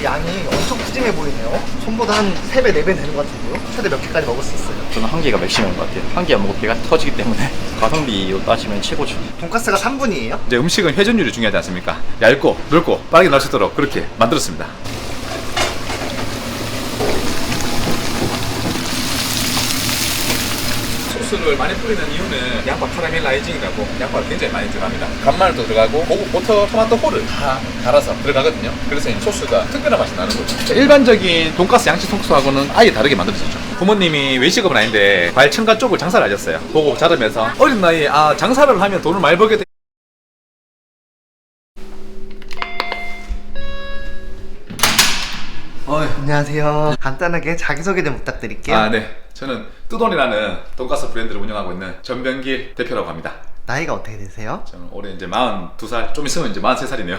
양이 엄청 푸짐해 보이네요. 손보다 한 3배, 4배 되는 것 같은데요? 최대 몇 개까지 먹을 수 있어요? 저는 한 개가 맥시멈인 것 같아요. 한 개 안 먹고 배가 터지기 때문에 가성비로 따지면 최고죠. 돈가스가 3분이에요? 이제 음식은 회전율이 중요하지 않습니까? 얇고 넓고 빠르게 나올 수 있도록 그렇게 만들었습니다. 소스를 많이 뿌리는 이유는 양파 카라멜라이징이라고 양파가 굉장히 많이 들어갑니다. 간마늘도 들어가고 버터, 토마토 홀을 다 갈아서 들어가거든요. 그래서 이 소스가 특별한 맛이 나는 거죠. 일반적인 돈가스 양식 소스하고는 아예 다르게 만들어졌죠. 부모님이 외식업은 아닌데 과일 첨가 쪽을 장사를 하셨어요. 보고 자라면서 어린 나이에 장사를 하면 돈을 많이 벌게 돼. 안녕하세요. 간단하게 자기소개 좀 부탁드릴게요. 네. 저는 뜨돈이라는 돈가스 브랜드를 운영하고 있는 전병길 대표라고 합니다. 나이가 어떻게 되세요? 저는 올해 이제 42살, 좀 있으면 이제 43살이네요.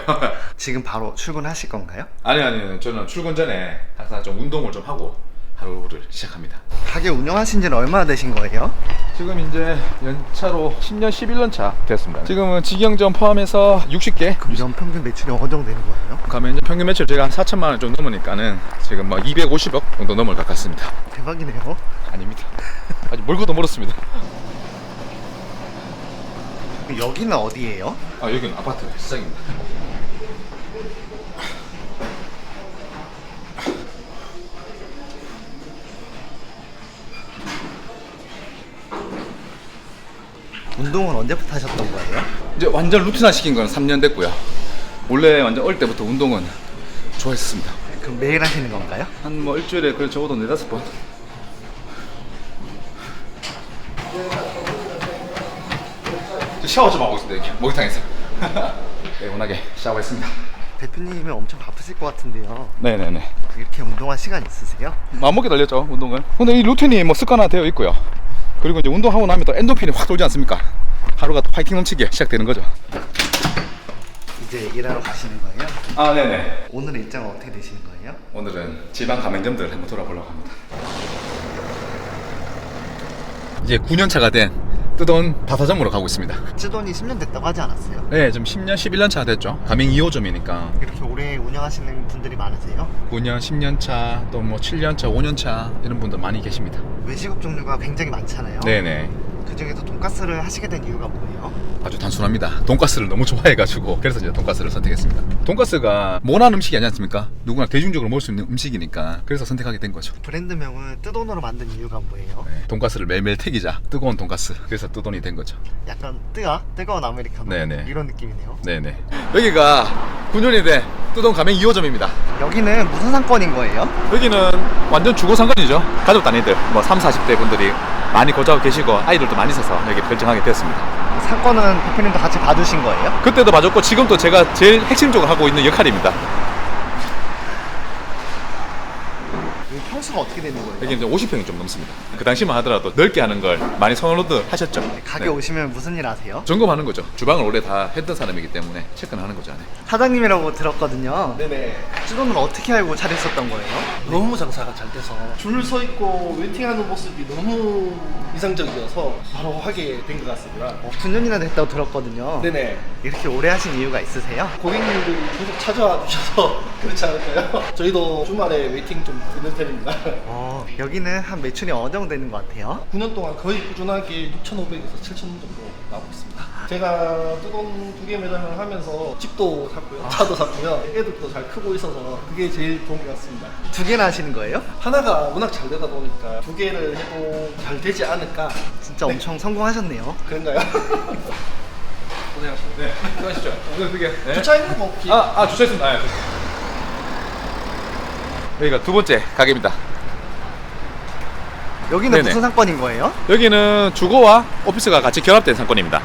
지금 바로 출근하실 건가요? 아니요. 저는 출근 전에 항상 좀 운동을 좀 하고 하루를 시작합니다. 가게 운영하신 지는 얼마나 되신 거예요? 지금 이제 연차로 10년, 11년 차 됐습니다. 지금은 직영점 포함해서 60개. 그럼 연평균 매출이 어느 정도 되는 거예요? 가면 이제 평균 매출 제가 한 4천만 원 좀 넘으니까는 지금 뭐 250억 정도 넘을 것 같습니다. 대박이네요. 아닙니다. 아직 멀고도 멀었습니다. 여기는 어디예요? 여기는 아파트 시장입니다. 운동은 언제부터 하셨던 거예요? 이제 완전 루틴화 시킨 건 3년 됐고요. 원래 완전 어릴 때부터 운동은 좋아했습니다. 그럼 매일 하시는 건가요? 한 뭐 일주일에 그래 적어도 4-5번. 샤워 좀 하고 있습니다. 여기 목욕탕에서. 개운하게 샤워했습니다. 대표님은 엄청 바쁘실 것 같은데요. 네네네. 이렇게 운동할 시간 있으세요? 마음먹게 달렸죠 운동을. 근데 이 루틴이 뭐 습관화 되어 있고요. 그리고 이제 운동하고 나면 또 엔도핀이 확 돌지 않습니까? 하루가 또 파이팅 넘치게 시작되는 거죠. 이제 일하러 가시는 거예요? 네네. 오늘 일정은 어떻게 되시는 거예요? 오늘은 지방 가맹점들 한번 돌아보려고 합니다. 이제 9년차가 된 뜨돈 다사점으로 가고 있습니다. 쯔돈이 10년 됐다고 하지 않았어요? 네, 지금 10년, 11년차 됐죠. 가맹 2호점이니까 이렇게 오래 운영하시는 분들이 많으세요? 9년, 10년차, 또 뭐 7년차, 5년차 이런 분들 많이 계십니다. 외식업 종류가 굉장히 많잖아요. 네네. 그 중에서 돈가스를 하시게 된 이유가 뭐예요? 아주 단순합니다. 돈가스를 너무 좋아해가지고 그래서 이제 돈가스를 선택했습니다. 돈가스가 모난 음식이 아니지 않습니까? 누구나 대중적으로 먹을 수 있는 음식이니까 그래서 선택하게 된 거죠. 브랜드명을 뜨돈으로 만든 이유가 뭐예요? 네, 돈가스를 매일매일 튀기자. 뜨거운 돈가스. 그래서 뜨돈이 된 거죠. 약간 뜨거운 아메리카노 네네. 이런 느낌이네요. 네네. 여기가 9년이 된 뜨돈 가맹 2호점입니다. 여기는 무슨 상권인 거예요? 여기는 완전 주거 상권이죠. 가족 단위들 뭐 30, 40대 분들이 많이 거주하고 계시고 아이들도 많이 있어서 여기 결정하게 되었습니다. 상권은 대표님도 같이 봐주신 거예요? 그때도 봐줬고 지금도 제가 제일 핵심적으로 하고 있는 역할입니다. 여기 평수가 어떻게 되는 거예요? 여기 이제 50평이 좀 넘습니다. 그 당시만 하더라도 넓게 하는 걸 많이 선호들 하셨죠. 가게 네. 오시면 무슨 일 하세요? 점검하는 거죠. 주방을 원래 다 했던 사람이기 때문에 체크는 하는 거죠. 안에. 사장님이라고 들었거든요. 네네. 쯔돈을 어떻게 알고 차리셨던 거예요? 너무 장사가 잘 돼서 줄 서 있고 웨이팅하는 모습이 너무 이상적이어서 바로 하게 된 것 같습니다. 9년이나 됐다고 들었거든요. 네네. 이렇게 오래 하신 이유가 있으세요? 고객님들이 계속 찾아와 주셔서 그렇지 않을까요? 저희도 주말에 웨이팅 좀 드는 편입니다. 여기는 한 매출이 어느 정도 되는 것 같아요? 9년 동안 거의 꾸준하게 6,500에서 7,000원 정도 나오고 있습니다. 제가 뜨거운 2개 매장을 하면서 집도 샀고요, 차도 샀고요, 애들도 잘 크고 있어서 그게 제일 좋은 것 같습니다. 2개나 하시는 거예요? 하나가 워낙 잘 되다 보니까 2개를 해도 잘 되지 않을까. 진짜 네. 엄청 성공하셨네요. 그런가요? 고생하셨습니다. 네. 수고하시죠. 오늘 그게. 네. 주차있는 거 혹시? 주차했습니다. 여기가 두 번째 가게입니다. 여기는 네네. 무슨 상권인 거예요? 여기는 주거와 오피스가 같이 결합된 상권입니다.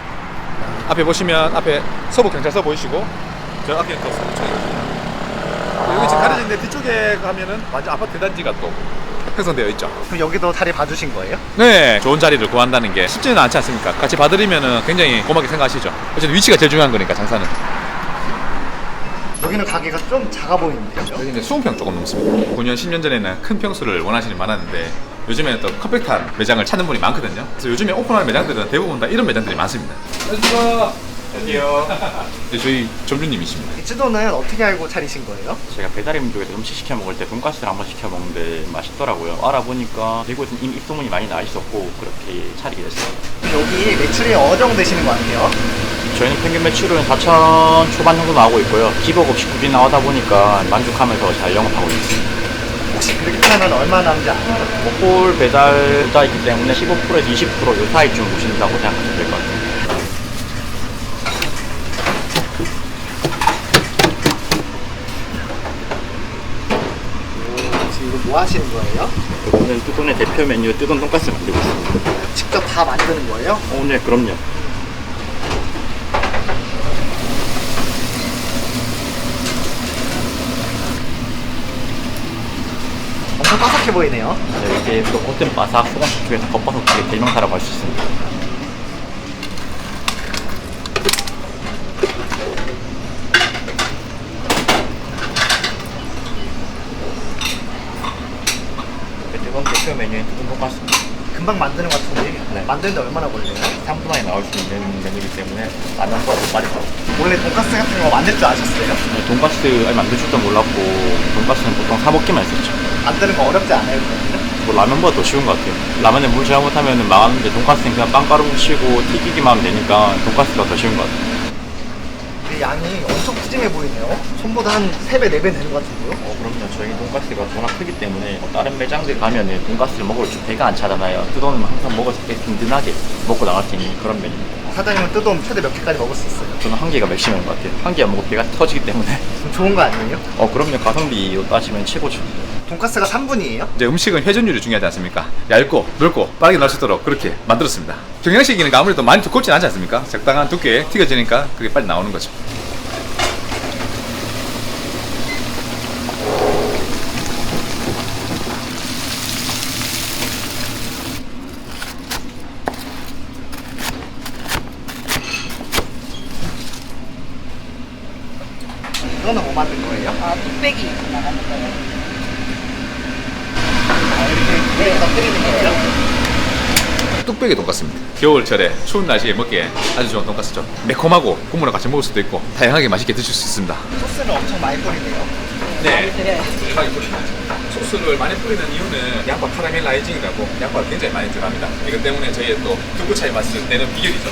앞에 보시면 앞에 서부경찰서 보이시고 저 앞에 또 서부청이거든요. 여기 지금 가려진데 뒤쪽에 가면은 완전 아파트 대단지가 또 형성되어 있죠. 그럼 여기도 자리 봐주신 거예요? 네, 좋은 자리를 구한다는 게 쉽지는 않지 않습니까? 같이 봐드리면은 굉장히 고맙게 생각하시죠. 어쨌든 위치가 제일 중요한 거니까 장사는. 여기는 가게가 좀 작아 보이는데요? 여기 이제 20평 조금 넘습니다. 9년, 10년 전에는 큰 평수를 원하시는 분이 많았는데 요즘에는 또 컴팩트한 매장을 찾는 분이 많거든요. 그래서 요즘에 오픈하는 매장들은 대부분 다 이런 매장들이 많습니다. 안녕하십니까. 안녕하세요. 네, 저희 점주님이십니다. 이 쯔도는 어떻게 알고 차리신 거예요? 제가 배달의 민족에서 음식 시켜 먹을 때 돈가스를 한번 시켜 먹는데 맛있더라고요. 알아보니까 대구에서는 이미 입소문이 많이 나 있었고 그렇게 차리게 됐어요. 여기 매출이 어느 정도 되시는 것 같아요? 저희는 평균 매출은 4천 초반 정도 나오고 있고요. 기복 없이 꾸준히 나오다 보니까 만족하면서 잘 영업하고 있습니다. 혹시 그렇게 하면 얼마 남지 않아요? 홀 배달자 있기 때문에 15%에서 20%요 사이쯤 보신다고 생각하시면 될 것 같아요. 지금 이거 뭐 하시는 거예요? 오늘 뚜돈의 대표 메뉴 뚜돈 돈가스 만들고 있습니다. 직접 다 만드는 거예요? 네, 그럼요. 엄청 바삭해 보이네요. 이렇게 또 겉은 바삭, 속은 촉촉해서 겉바속촉의 대명사라고 할 수 있습니다. 뜨거운 대표 메뉴인 뚜돈 돈가스입니다. 금방 만드는 것 같은데 네. 만드는데 얼마나 걸려요? 3분 안에 나올 수 있는 메뉴이기 때문에 라면보다 더 빨리 나와요. 원래 돈가스 같은 거 만들 줄 아셨어요? 돈가스 만들 줄도 몰랐고 돈가스는 보통 사 먹기만 했었죠. 만드는 거 어렵지 않아요? 그러면? 뭐 라면보다 더 쉬운 것 같아요. 라면에 물 잘못하면 망하는데 돈가스는 그냥 빵가루 묻히고 튀기기만 하면 되니까 돈가스가 더 쉬운 것 같아요. 이 양이 엄청 푸짐해 보이네요. 손보다 한 3배, 4배 되는 것 같은데요? 그럼요. 저희 돈가스가 워낙 크기 때문에 다른 매장들 가면은 돈가스를 먹을 줄 배가 안 차잖아요. 뜯어놓으면 항상 먹을 때 든든하게 먹고 나갈 수 있는 그런 메뉴입니다. 사장님은 뜯어오면 최대 몇 개까지 먹을 수 있어요? 저는 한 개가 맥시멈인 것 같아요. 한 개 안 먹고 배가 터지기 때문에. 좀 좋은 거 아니에요? 그럼요. 가성비로 따지면 최고죠. 돈가스가 3분이에요? 이제 음식은 회전율이 중요하지 않습니까? 얇고 넓고 빠르게 나올 수 있도록 그렇게 만들었습니다. 경양식이니까 아무래도 많이 두껍진 않지 않습니까? 적당한 두께에 튀겨지니까 그게 빨리 나오는 거죠. 이거는 뭐 만든 거예요? 뚝배기 나가는 거예요. 이렇게 위에다 끓이는 거예요? 뚝배기 돈가스입니다. 겨울철에 추운 날씨에 먹기에 아주 좋은 돈가스죠. 매콤하고 국물을 같이 먹을 수도 있고 다양하게 맛있게 드실 수 있습니다. 소스를 엄청 많이 뿌리네요. 네. 그래. 많이 뿌립니다. 소스를 많이 뿌리는 이유는 양파 카라멜라이징이라고 양파가 굉장히 많이 들어갑니다. 이것 때문에 저희의 또 두부차의 맛을 내는 비결이죠.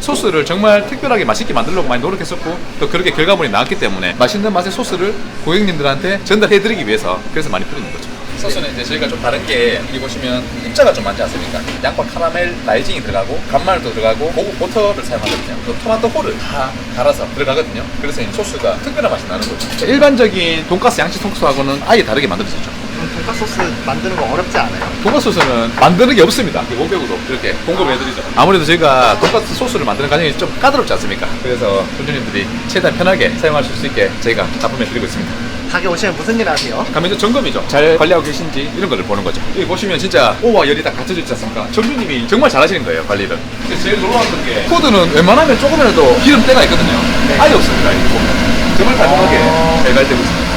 소스를 정말 특별하게 맛있게 만들려고 많이 노력했었고 또 그렇게 결과물이 나왔기 때문에 맛있는 맛의 소스를 고객님들한테 전달해드리기 위해서 그래서 많이 뿌리는 거죠. 소스는 이제 저희가 좀 다른 게 여기 보시면 입자가 좀 많지 않습니까? 양파 카라멜 라이징이 들어가고 간마늘도 들어가고 고급 버터를 사용하거든요. 또 토마토 홀을 다 갈아서 들어가거든요. 그래서 이 소스가 특별한 맛이 나는 거죠. 일반적인 돈가스 양식 소스하고는 아예 다르게 만들어졌죠. 그럼 돈가스 소스 만드는 거 어렵지 않아요? 돈가스 소스는 만드는 게 없습니다. 원격으로 이렇게 공급해드리죠. 아무래도 저희가 돈가스 소스를 만드는 과정이 좀 까다롭지 않습니까? 그래서 손님들이 최대한 편하게 사용하실 수 있게 저희가 납품해드리고 있습니다. 가게 오시면 무슨 일 하세요? 가면 이제 점검이죠. 잘 관리하고 계신지 이런 거를 보는 거죠. 여기 보시면 진짜 오와 열이 딱 갖춰져 있지 않습니까? 점주님이 정말 잘하시는 거예요, 관리를. 근데 제일 놀라웠던 게 푸드는 웬만하면 조금이라도 기름때가 있거든요. 아예 없습니다. 이거 보면. 정말 깔끔하게 잘 관리되고 있습니다.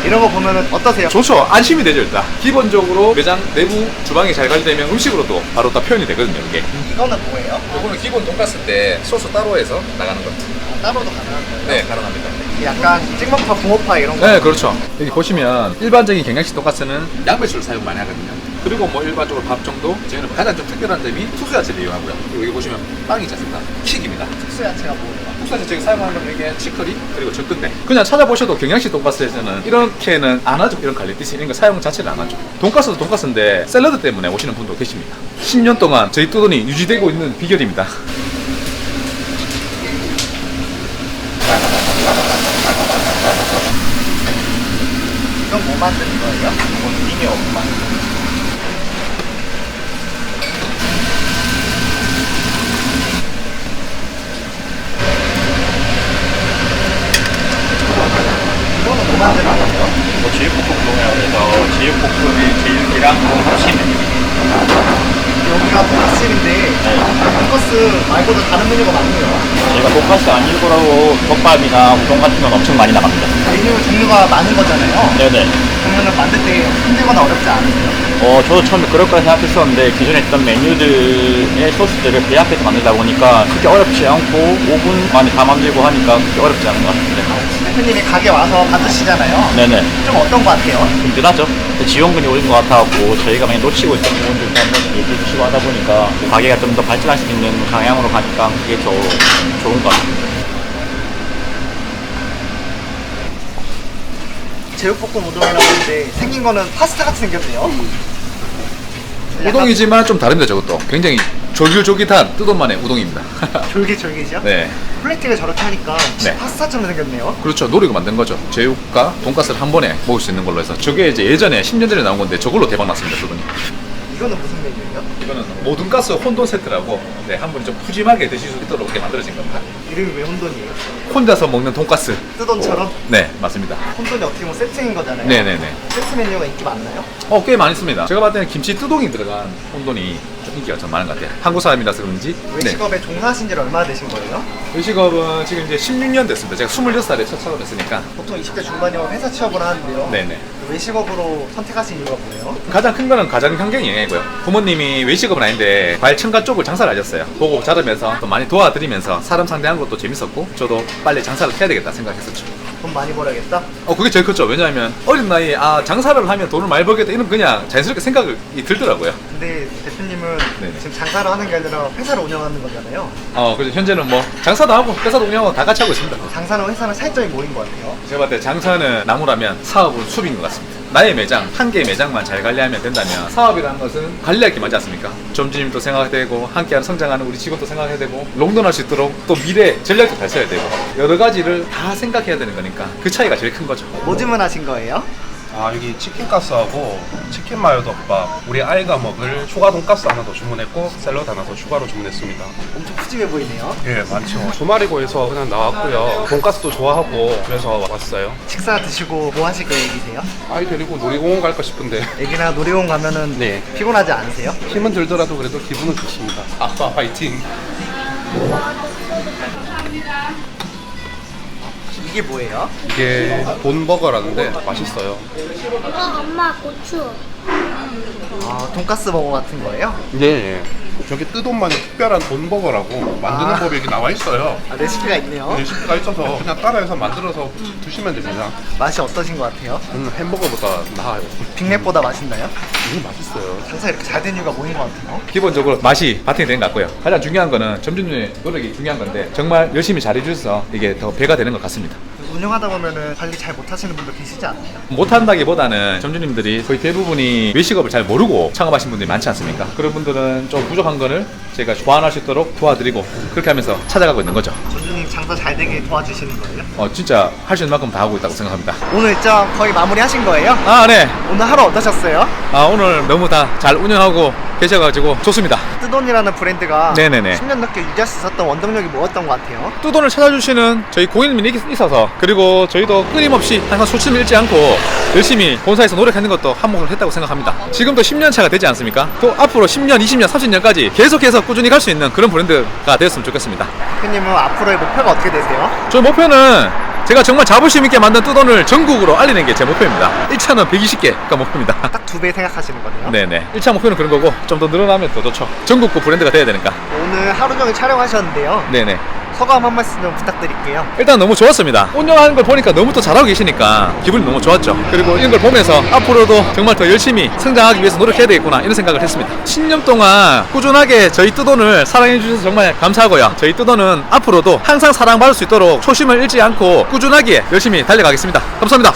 이런 거 보면 어떠세요? 좋죠. 안심이 되죠, 일단. 기본적으로 매장 내부 주방이 잘 관리되면 음식으로도 바로 다 표현이 되거든요, 이게. 이거는 뭐예요? 이거는 기본 돈가스인데 소스 따로 해서 나가는 것. 따로도 가능한 거예요? 네, 가능합니다. 약간 찍먹파, 붕어파 이런 거? 네, 그렇죠. 여기 보시면 일반적인 경양식 돈가스는 양배추를 사용 많이 하거든요. 그리고 뭐 일반적으로 밥 정도, 저희는 가장 좀 특별한 점이 투수야채를 이용하고요. 그리고 여기 보시면 빵이 있지 않습니까? 킥입니다. 특수야채가 뭐예요? 국산에서 저희 사용하는 건 이게 치커리 그리고 적근대. 그냥 찾아보셔도 경양식 돈가스에서는 이렇게는 안 하죠. 이런 갈릭피스 이런 거 사용 자체를 안 하죠. 돈가스도 돈가스인데 샐러드 때문에 오시는 분도 계십니다. 10년 동안 저희 뚜돈이 유지되고 있는 비결입니다. 이건 뭐 만드는 거예요? 이건 미니어 만듭니다. 이거는 뭐 만드는 거예요? 제육볶음동이라고 해서 제육볶음의 제육이랑 합치는 여기가 돈가스인데 돈가스 말고도 다른 메뉴가 많네요. 저희가 돈가스 아니고라도 덮밥이나 우동 같은 건 엄청 많이 나갑니다. 메뉴 종류가 많은 거잖아요. 네네. 그러면 만들 때 힘들거나 어렵지 않으세요? 저도 처음에 그럴 거라 생각했었는데 기존에 있던 메뉴들의 소스들을 배 앞에서 만들다 보니까 그렇게 어렵지 않고 5분 만에 다 만들고 하니까 그렇게 어렵지 않은 것 같은데. 대표님이 가게 와서 받으시잖아요. 네네. 좀 어떤 것 같아요? 든든하죠. 지원금이 오른 것 같아갖고 저희가 많이 놓치고 있던 부분들도 한번 얘기해 주시고 하다 보니까 가게가 좀 더 발전할 수 있는 방향으로 가니까 그게 더 좋은 것 같아요. 제육볶음 우동이라고 하는데 생긴 거는 파스타 같이 생겼네요. 우동이지만 좀 다릅니다. 저것도 굉장히 졸깃졸깃한 뜨돈만의 우동입니다. 졸깃졸깃이요? 네. 플레이팅을 저렇게 하니까 네. 파스타처럼 생겼네요. 그렇죠. 노리고 만든 거죠. 제육과 돈가스를 한 번에 먹을 수 있는 걸로 해서 저게 이제 예전에 10년 전에 나온 건데 저걸로 대박 났습니다. 뜨돈이. 이거는 무슨 메뉴예요? 이거는 모든가스 혼돈 세트라고 한 분이 좀 푸짐하게 드실 수 있도록 이렇게 만들어진 겁니다. 이름이 왜 혼돈이에요? 혼자서 먹는 돈가스. 뜨돈처럼? 네, 맞습니다. 혼돈이 어떻게 보면 세트인 거잖아요. 네네네. 세트 메뉴가 인기 많나요? 꽤 많이 씁니다. 제가 봤을 때는 김치 뜨동이 들어간 혼돈이 좀 인기가 좀 많은 것 같아요. 한국 사람이라서 그런지. 외식업에 종사하신 지 얼마나 되신 거예요? 외식업은 지금 이제 16년 됐습니다. 제가 26살에 첫 창업했으니까. 보통 20대 중반이면 회사 취업을 하는데요. 네네. 외식업으로 선택하신 이유가 뭐예요? 가장 큰 거는 가정 환경이 영향이고요. 부모님이 외식업은 아닌데 과일 첨가 쪽을 장사를 하셨어요. 보고 자르면서 또 많이 도와드리면서 사람 상대한 것도 재밌었고 저도 빨리 장사를 해야 되겠다 생각했었죠. 돈 많이 벌어야겠다? 그게 제일 컸죠. 왜냐하면 어린 나이에 장사를 하면 돈을 많이 벌겠다 이런 그냥 자연스럽게 생각이 들더라고요. 근데 대표님은 네네. 지금 장사를 하는 게 아니라 회사를 운영하는 거잖아요. 그래서 현재는 뭐 장사도 하고 회사도 운영하고 다 같이 하고 있습니다. 장사는 회사는 차이점이 뭐인 것 같아요? 제가 봤을 때 장사는 나무라면 사업은 숲인 것 같습니다. 나의 매장, 한 개의 매장만 잘 관리하면 된다면 사업이라는 것은 관리할 게 맞지 않습니까? 점주님도 생각해야 되고 함께하는 성장하는 우리 직원도 생각해야 되고 롱런할 수 있도록 또 미래 전략도 잘 써야 되고 여러 가지를 다 생각해야 되는 거니까 그 차이가 제일 큰 거죠. 뭐 주문하신 거예요? 여기 치킨가스하고 치킨 마요덮밥, 우리 아이가 먹을 추가 돈가스 하나 더 주문했고 샐러드 하나 더 추가로 주문했습니다. 엄청 푸짐해 보이네요. 예, 많죠. 주말이고 해서 그냥 나왔고요. 돈가스도 좋아하고 그래서 왔어요. 식사 드시고 뭐 하실 계획이세요? 아이 데리고 놀이공원 갈까 싶은데 애기나 놀이공원 가면은 네. 피곤하지 않으세요? 힘은 들더라도 그래도 기분은 좋습니다. 아빠 화이팅! 이게 뭐예요? 이게 돈버거라는데 맛있어요. 엄마 고추. 돈가스 버거 같은 거예요? 네. 저게 뜨돈만의 특별한 돈버거라고 만드는 법이 여기 나와 있어요. 레시피가 있네요. 레시피가 있어서 그냥 따라해서 만들어서 드시면 됩니다. 맛이 어떠신 것 같아요? 햄버거보다 나아요. 빅맥보다 맛있나요? 이게 맛있어요. 장사 이렇게 잘 된 이유가 뭐인 것 같아요? 기본적으로 맛이 바탕이 된 것 같고요. 가장 중요한 거는 점주님의 노력이 중요한 건데 정말 열심히 잘해주셔서 이게 더 배가 되는 것 같습니다. 운영하다 보면은 관리 잘 못하시는 분들 계시지 않나요? 못한다기보다는 점주님들이 거의 대부분이 외식업을 잘 모르고 창업하신 분들이 많지 않습니까? 그런 분들은 좀 부족한 거를 제가 보완할 수 있도록 도와드리고 그렇게 하면서 찾아가고 있는 거죠. 점주님 장사 잘 되게 도와주시는 거예요? 진짜 할 수 있는 만큼 다 하고 있다고 생각합니다. 오늘 일정 거의 마무리하신 거예요? 네. 오늘 하루 어떠셨어요? 오늘 너무 다 잘 운영하고 계셔가지고 좋습니다. 뜨돈이라는 브랜드가 네네네. 10년 넘게 유지할 수 있었던 원동력이 뭐였던 것 같아요? 뜨돈을 찾아주시는 저희 고객님이 있어서 그리고 저희도 끊임없이 항상 소침을 잃지 않고 열심히 본사에서 노력하는 것도 한몫을 했다고 생각합니다. 지금도 10년 차가 되지 않습니까? 또 앞으로 10년, 20년, 30년까지 계속해서 꾸준히 갈 수 있는 그런 브랜드가 되었으면 좋겠습니다. 대표님은 앞으로의 목표가 어떻게 되세요? 저희 목표는 제가 정말 자부심 있게 만든 뜨돈을 전국으로 알리는 게 제 목표입니다. 1차는 120개가 목표입니다. 딱 2배 생각하시는 거네요? 네네. 1차 목표는 그런 거고 좀 더 늘어나면 더 좋죠. 전국구 브랜드가 돼야 되니까. 오늘 하루 종일 촬영하셨는데요. 네네. 소감 한 말씀 좀 부탁드릴게요. 일단 너무 좋았습니다. 운영하는 걸 보니까 너무 또 잘하고 계시니까 기분이 너무 좋았죠. 그리고 이런 걸 보면서 앞으로도 정말 더 열심히 성장하기 위해서 노력해야 되겠구나 이런 생각을 했습니다. 10년 동안 꾸준하게 저희 뜨돈을 사랑해 주셔서 정말 감사하고요. 저희 뜨돈은 앞으로도 항상 사랑받을 수 있도록 초심을 잃지 않고 꾸준하게 열심히 달려가겠습니다. 감사합니다.